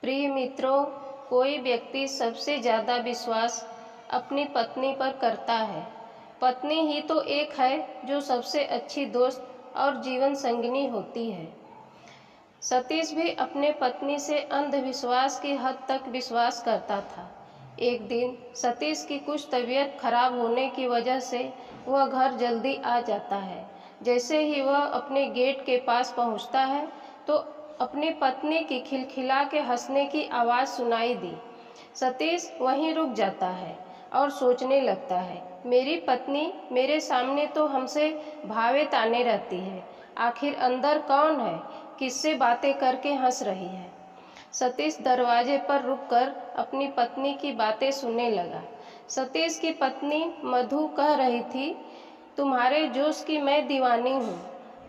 प्रिय मित्रों, कोई व्यक्ति सबसे ज़्यादा विश्वास अपनी पत्नी पर करता है। पत्नी ही तो एक है जो सबसे अच्छी दोस्त और जीवन संगिनी होती है। सतीश भी अपने पत्नी से अंधविश्वास की हद तक विश्वास करता था। एक दिन सतीश की कुछ तबीयत खराब होने की वजह से वह घर जल्दी आ जाता है। जैसे ही वह अपने गेट के पास पहुंचता है तो अपनी पत्नी की खिलखिला के हंसने की आवाज़ सुनाई दी। सतीश वहीं रुक जाता है और सोचने लगता है, मेरी पत्नी मेरे सामने तो हमसे भावे ताने रहती है, आखिर अंदर कौन है, किससे बातें करके हंस रही है। सतीश दरवाजे पर रुककर अपनी पत्नी की बातें सुनने लगा। सतीश की पत्नी मधु कह रही थी, तुम्हारे जोश की मैं दीवानी हूँ।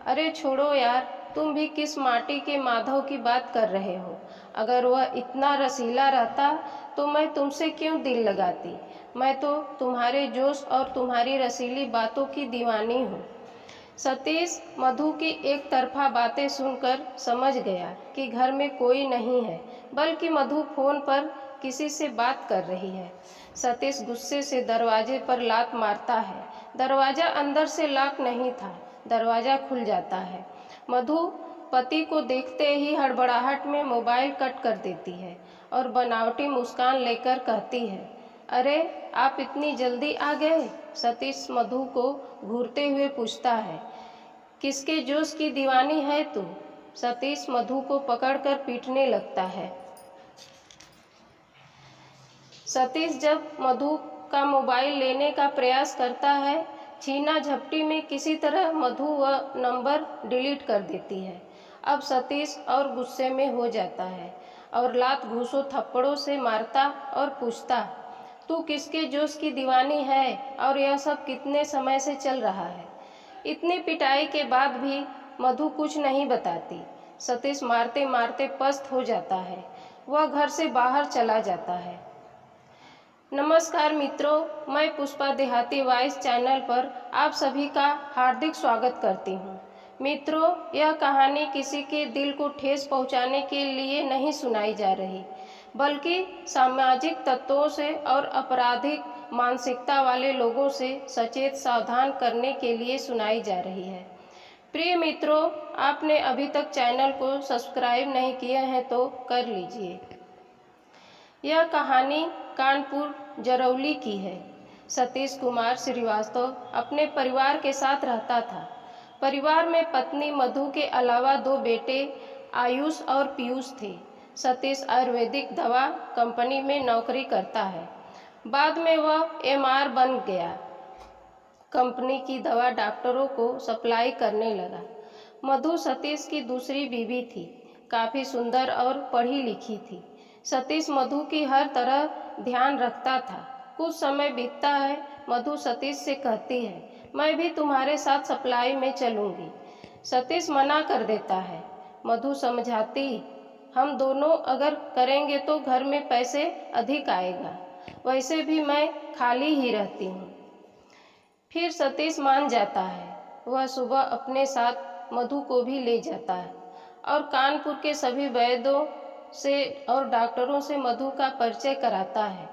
अरे छोड़ो यार, तुम भी किस माटी के माधव की बात कर रहे हो। अगर वह इतना रसीला रहता तो मैं तुमसे क्यों दिल लगाती। मैं तो तुम्हारे जोश और तुम्हारी रसीली बातों की दीवानी हूँ। सतीश मधु की एक तरफा बातें सुनकर समझ गया कि घर में कोई नहीं है, बल्कि मधु फोन पर किसी से बात कर रही है। सतीश गुस्से से दरवाजे पर लात मारता है। दरवाज़ा अंदर से लॉक नहीं था। दरवाज़ा खुल जाता है। मधु पति को देखते ही हड़बड़ाहट में मोबाइल कट कर देती है और बनावटी मुस्कान लेकर कहती है, अरे आप इतनी जल्दी आ गए। सतीश मधु को घूरते हुए पूछता है, किसके जोश की दीवानी है तू। सतीश मधु को पकड़कर पीटने लगता है। सतीश जब मधु का मोबाइल लेने का प्रयास करता है, छीना झपटी में किसी तरह मधु वह नंबर डिलीट कर देती है। अब सतीश और गुस्से में हो जाता है और लात घूंसों थप्पड़ों से मारता और पूछता, तू किसके जोश की दीवानी है और यह सब कितने समय से चल रहा है। इतनी पिटाई के बाद भी मधु कुछ नहीं बताती। सतीश मारते मारते पस्त हो जाता है। वह घर से बाहर चला जाता है। नमस्कार मित्रों, मैं पुष्पा देहाती वॉइस चैनल पर आप सभी का हार्दिक स्वागत करती हूँ। मित्रों, यह कहानी किसी के दिल को ठेस पहुँचाने के लिए नहीं सुनाई जा रही, बल्कि सामाजिक तत्वों से और आपराधिक मानसिकता वाले लोगों से सचेत सावधान करने के लिए सुनाई जा रही है। प्रिय मित्रों, आपने अभी तक चैनल को सब्सक्राइब नहीं किया है तो कर लीजिए। यह कहानी कानपुर जरौली की है। सतीश कुमार श्रीवास्तव अपने परिवार के साथ रहता था। परिवार में पत्नी मधु के अलावा 2 बेटे आयुष और पीयूष थे। सतीश आयुर्वेदिक दवा कंपनी में नौकरी करता है। बाद में वह एमआर बन गया। कंपनी की दवा डॉक्टरों को सप्लाई करने लगा। मधु सतीश की दूसरी बीवी थी। काफ़ी सुंदर और पढ़ी लिखी थी। सतीश मधु की हर तरह ध्यान रखता था। कुछ समय बीतता है। मधु सतीश से कहती है, मैं भी तुम्हारे साथ सप्लाई में चलूँगी। सतीश मना कर देता है। मधु समझाती, हम दोनों अगर करेंगे तो घर में पैसे अधिक आएगा, वैसे भी मैं खाली ही रहती हूँ। फिर सतीश मान जाता है। वह सुबह अपने साथ मधु को भी ले जाता है और कानपुर के सभी वैद्यों से और डॉक्टरों से मधु का परिचय कराता है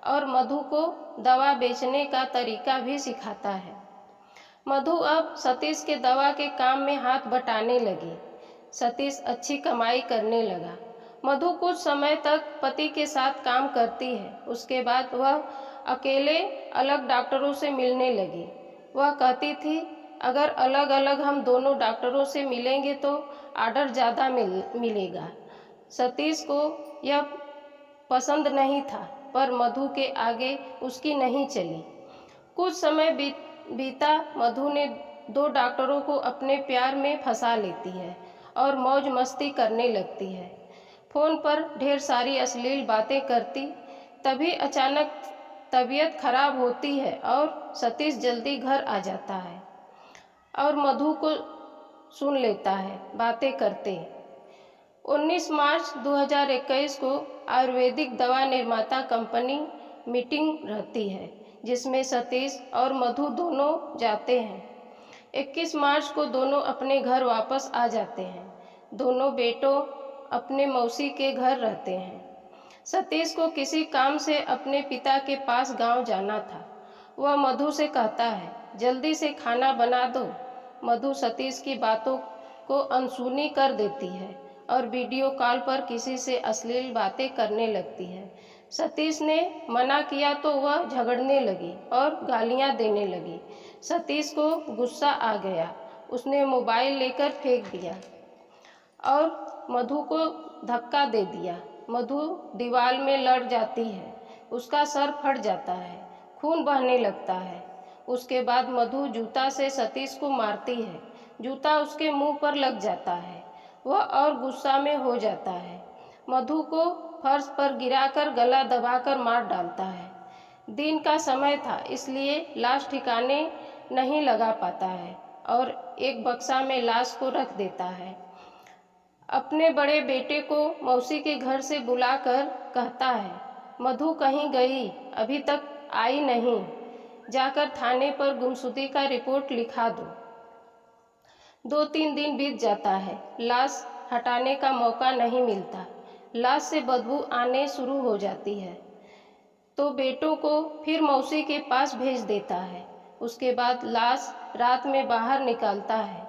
और मधु को दवा बेचने का तरीका भी सिखाता है। मधु अब सतीश के दवा के काम में हाथ बटाने लगी। सतीश अच्छी कमाई करने लगा। मधु कुछ समय तक पति के साथ काम करती है। उसके बाद वह अकेले अलग डॉक्टरों से मिलने लगी। वह कहती थी, अगर अलग अलग हम दोनों डॉक्टरों से मिलेंगे तो ऑर्डर ज़्यादा मिलेगा। सतीश को यह पसंद नहीं था, पर मधु के आगे उसकी नहीं चली। कुछ समय बीता। मधु ने 2 डॉक्टरों को अपने प्यार में फंसा लेती है और मौज मस्ती करने लगती है। फ़ोन पर ढेर सारी अश्लील बातें करती। तभी अचानक तबीयत खराब होती है और सतीश जल्दी घर आ जाता है और मधु को सुन लेता है बातें करते। 19 मार्च 2021 को आयुर्वेदिक दवा निर्माता कंपनी मीटिंग रहती है, जिसमें सतीश और मधु दोनों जाते हैं। 21 मार्च को दोनों अपने घर वापस आ जाते हैं। दोनों बेटों अपने मौसी के घर रहते हैं। सतीश को किसी काम से अपने पिता के पास गांव जाना था। वह मधु से कहता है, जल्दी से खाना बना दो। मधु सतीश की बातों को अनसुनी कर देती है और वीडियो कॉल पर किसी से अश्लील बातें करने लगती है। सतीश ने मना किया तो वह झगड़ने लगी और गालियां देने लगी। सतीश को गुस्सा आ गया। उसने मोबाइल लेकर फेंक दिया और मधु को धक्का दे दिया। मधु दीवार में लड़ जाती है। उसका सर फट जाता है, खून बहने लगता है। उसके बाद मधु जूता से सतीश को मारती है। जूता उसके मुंह पर लग जाता है। वह और गुस्सा में हो जाता है। मधु को फर्श पर गिराकर गला दबाकर मार डालता है। दिन का समय था, इसलिए लाश ठिकाने नहीं लगा पाता है और एक बक्सा में लाश को रख देता है। अपने बड़े बेटे को मौसी के घर से बुलाकर कहता है, मधु कहीं गई, अभी तक आई नहीं, जाकर थाने पर गुमशुदगी का रिपोर्ट लिखा दो। 2-3 दिन बीत जाता है, लाश हटाने का मौका नहीं मिलता। लाश से बदबू आने शुरू हो जाती है तो बेटों को फिर मौसी के पास भेज देता है। उसके बाद लाश रात में बाहर निकालता है,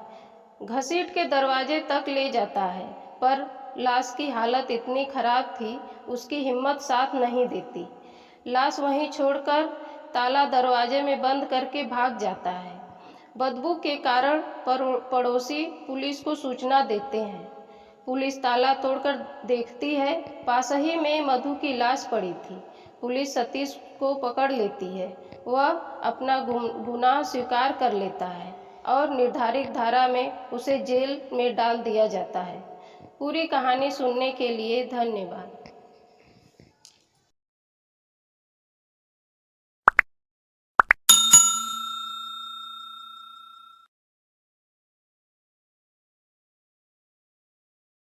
घसीट के दरवाजे तक ले जाता है, पर लाश की हालत इतनी खराब थी, उसकी हिम्मत साथ नहीं देती। लाश वहीं छोड़कर ताला दरवाजे में बंद करके भाग जाता है। बदबू के कारण पड़ोसी पुलिस को सूचना देते हैं। पुलिस ताला तोड़कर देखती है, पास ही में मधु की लाश पड़ी थी। पुलिस सतीश को पकड़ लेती है। वह अपना गुनाह स्वीकार कर लेता है और निर्धारित धारा में उसे जेल में डाल दिया जाता है। पूरी कहानी सुनने के लिए धन्यवाद।